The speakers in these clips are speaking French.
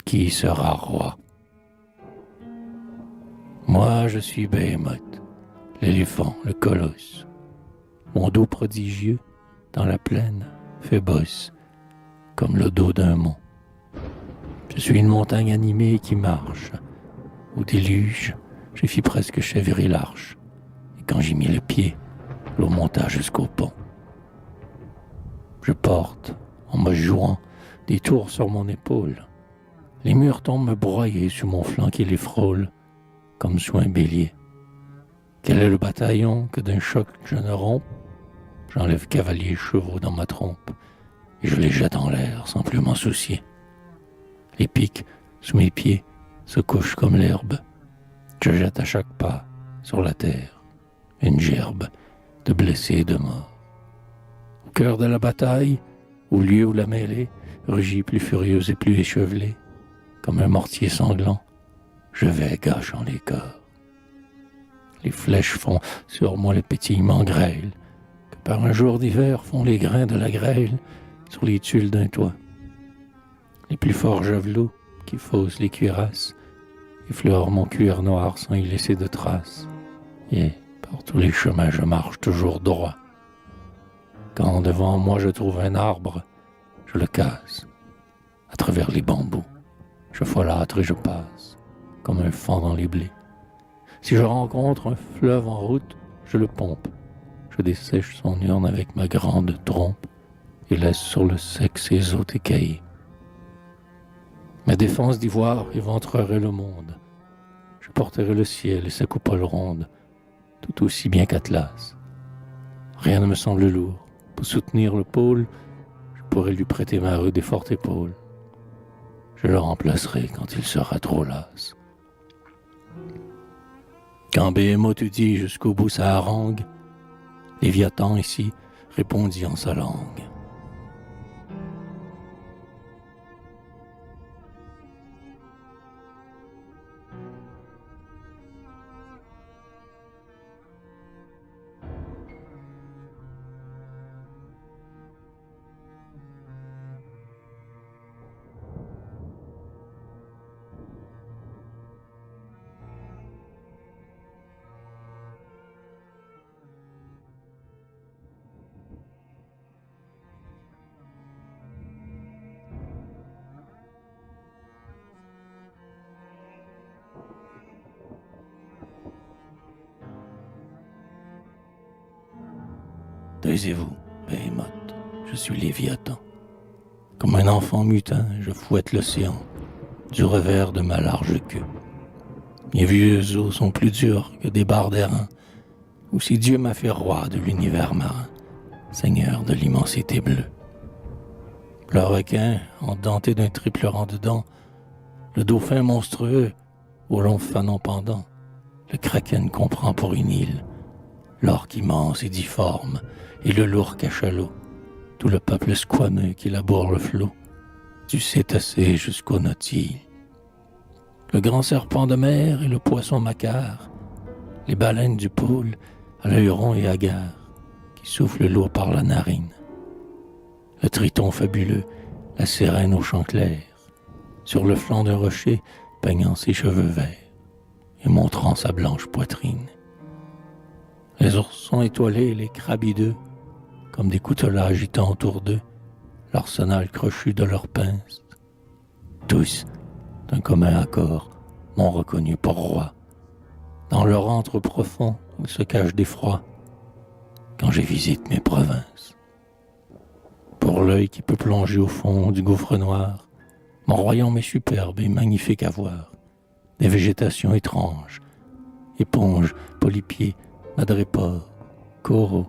qui sera roi. Moi, je suis Behemoth, l'éléphant, le colosse. Mon dos prodigieux, dans la plaine, fait bosse, comme le dos d'un mont. Je suis une montagne animée qui marche. Au déluge, j'ai fait presque chavirer l'arche. Et quand j'y mis le pied, l'eau monta jusqu'au pont. Je porte, en me jouant, des tours sur mon épaule. Les murs tombent me broyer sous mon flanc qui les frôle, comme sous un bélier. Quel est le bataillon que d'un choc je ne romps? J'enlève cavaliers et chevaux dans ma trompe, et je les jette en l'air sans plus m'en soucier. Les pics, sous mes pieds, se couchent comme l'herbe. Je jette à chaque pas, sur la terre, une gerbe de blessés et de morts. Au cœur de la bataille, au lieu où la mêlée rugit plus furieuse et plus échevelée, comme un mortier sanglant, je vais gâchant les corps. Les flèches font sur moi le pétillement grêle, que par un jour d'hiver font les grains de la grêle sur les tuiles d'un toit. Les plus forts javelots qui faussent les cuirasses effleurent mon cuir noir sans y laisser de traces. Et par tous les chemins je marche toujours droit. Quand devant moi je trouve un arbre, je le casse. À travers les bambous, je folâtre et je passe, comme un faon dans les blés. Si je rencontre un fleuve en route, je le pompe. Je dessèche son urne avec ma grande trompe et laisse sur le sec ses eaux écaillées. Ma défense d'ivoire éventrerait le monde. Je porterai le ciel et sa coupole ronde, tout aussi bien qu'Atlas. Rien ne me semble lourd. Pour soutenir le pôle, je pourrais lui prêter ma rude et forte épaule. Je le remplacerai quand il sera trop las. Quand Behemoth eut dit jusqu'au bout sa harangue, Léviathan ici répondit en sa langue. Taisez-vous, Behemoth, je suis Léviathan. Comme un enfant mutin, je fouette l'océan du revers de ma large queue. Mes vieux os sont plus durs que des barres d'airain, ou si Dieu m'a fait roi de l'univers marin, seigneur de l'immensité bleue. Le requin, endenté d'un triple rang de dents, le dauphin monstrueux, au long fanon pendant, le kraken qu'on prend pour une île, l'orque immense et difforme, et le lourd cachalot, tout le peuple squameux qui laboure le flot, du cétacé jusqu'au nautile. Le grand serpent de mer et le poisson macare, les baleines du pôle à l'œil rond et hagard, qui soufflent l'eau par la narine. Le triton fabuleux, la sirène aux chants clairs, sur le flanc d'un rocher peignant ses cheveux verts et montrant sa blanche poitrine. Les oursons étoilés et les crabes hideux, comme des coutelas agitant autour d'eux l'arsenal crochu de leurs pinces. Tous, d'un commun accord, m'ont reconnu pour roi. Dans leur antre profond, ils se cachent d'effroi quand je visite mes provinces. Pour l'œil qui peut plonger au fond du gouffre noir, mon royaume est superbe et magnifique à voir. Des végétations étranges, éponges, polypiers, madrépores, coraux,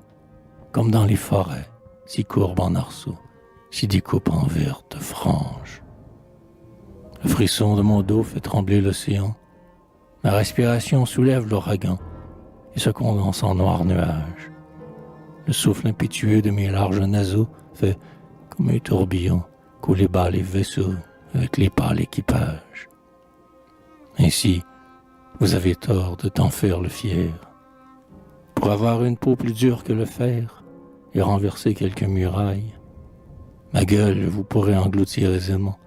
comme dans les forêts, si courbes en arceaux, si découpent en vertes franges. Le frisson de mon dos fait trembler l'océan. Ma respiration soulève l'ouragan et se condense en noirs nuages. Le souffle impétueux de mes larges naseaux fait comme un tourbillon couler bas les vaisseaux avec les pâles équipages. Ainsi, vous avez tort de t'en faire le fier. Pour avoir une peau plus dure que le fer et renverser quelques murailles, ma gueule vous pourrez engloutir aisément.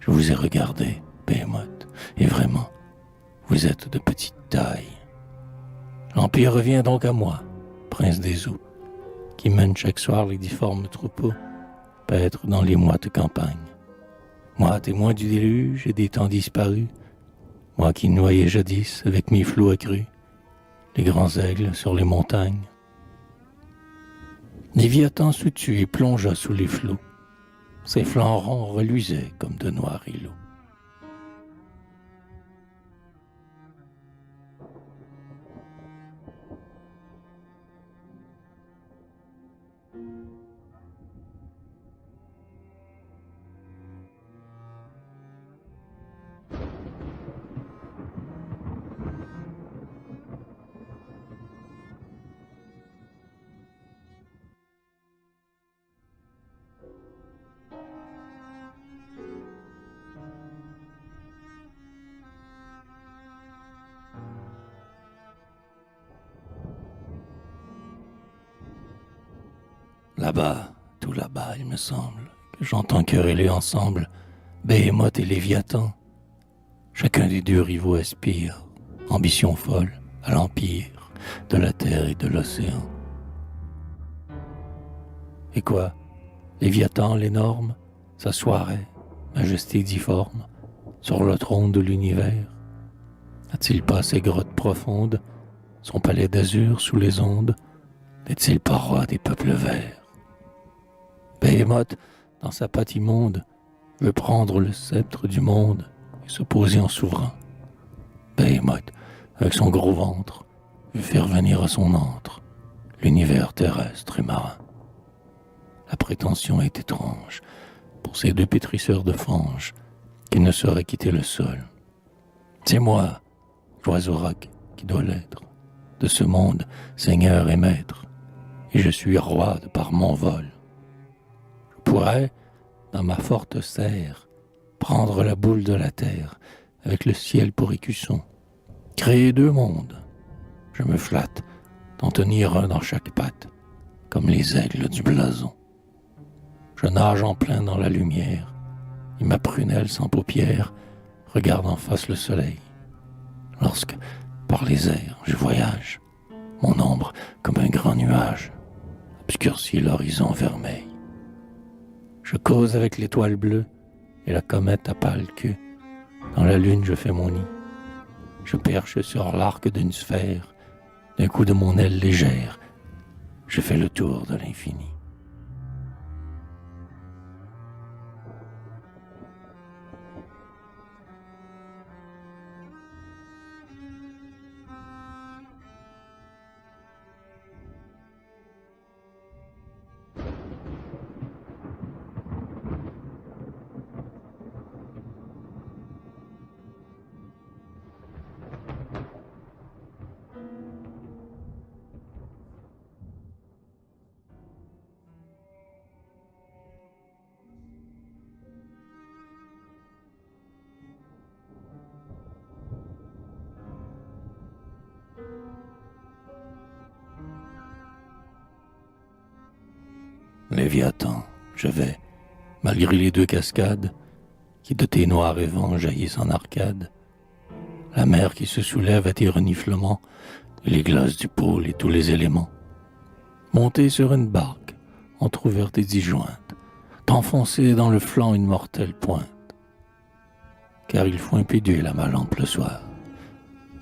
Je vous ai regardé, Behemoth, et vraiment, vous êtes de petite taille. L'Empire revient donc à moi, prince des eaux, qui mène chaque soir les difformes troupeaux paître dans les moites campagnes. Moi, témoin du déluge et des temps disparus, moi qui noyais jadis avec mes flots accrus les grands aigles sur les montagnes. Léviathan se tut et plongea sous les flots. Ses flancs ronds reluisaient comme de noirs îlots. Là-bas, tout là-bas, il me semble, que j'entends quereller ensemble Behemoth et Léviathan. Chacun des deux rivaux aspire, ambition folle, à l'empire de la terre et de l'océan. Et quoi, Léviathan l'énorme s'assoirait, majesté difforme, sur le trône de l'univers? A-t-il pas ses grottes profondes, son palais d'azur sous les ondes? N'est-il pas roi des peuples verts? Behemoth, dans sa patte immonde, veut prendre le sceptre du monde et se poser en souverain. Behemoth, avec son gros ventre, veut faire venir à son antre l'univers terrestre et marin. La prétention est étrange pour ces deux pétrisseurs de fange qui ne sauraient quitter le sol. C'est moi, l'oiseau roc, qui dois l'être, de ce monde, seigneur et maître, et je suis roi de par mon vol. Je pourrais, dans ma forte serre, prendre la boule de la terre, avec le ciel pour écusson, créer deux mondes. Je me flatte d'en tenir un dans chaque patte, comme les aigles du blason. Je nage en plein dans la lumière, et ma prunelle sans paupières regarde en face le soleil. Lorsque, par les airs, je voyage, mon ombre, comme un grand nuage, obscurcit l'horizon vermeil. Je cause avec l'étoile bleue et la comète à pâle queue. Dans la lune, je fais mon nid. Je perche sur l'arc d'une sphère. D'un coup de mon aile légère, je fais le tour de l'infini. Léviathan, je vais, malgré les deux cascades, qui de tes noirs évents jaillissent en arcade, la mer qui se soulève à tes reniflements, et les glaces du pôle et tous les éléments. Monter sur une barque, entr'ouverte et disjointe, t'enfoncer dans le flanc une mortelle pointe. Car il faut impéduer la lampe le soir,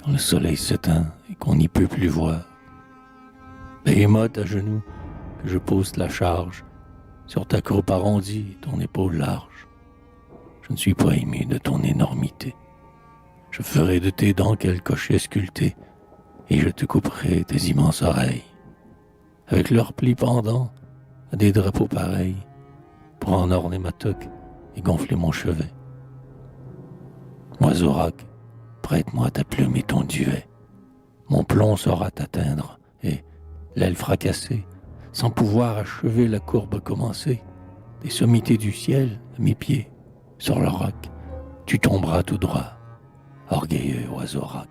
quand le soleil s'éteint et qu'on n'y peut plus voir. Behemoth à genoux, que je pose la charge sur ta croupe arrondie et ton épaule large. Je ne suis pas ému de ton énormité. Je ferai de tes dents quel cocher sculpté, et je te couperai tes immenses oreilles, avec leurs plis pendants à des drapeaux pareils, pour en orner ma toque et gonfler mon chevet. Oiseau roc, prête-moi ta plume et ton duvet. Mon plomb saura t'atteindre, et, l'aile fracassée, sans pouvoir achever la courbe commencée, des sommités du ciel à mes pieds, sur le roc, tu tomberas tout droit, orgueilleux oiseau roc.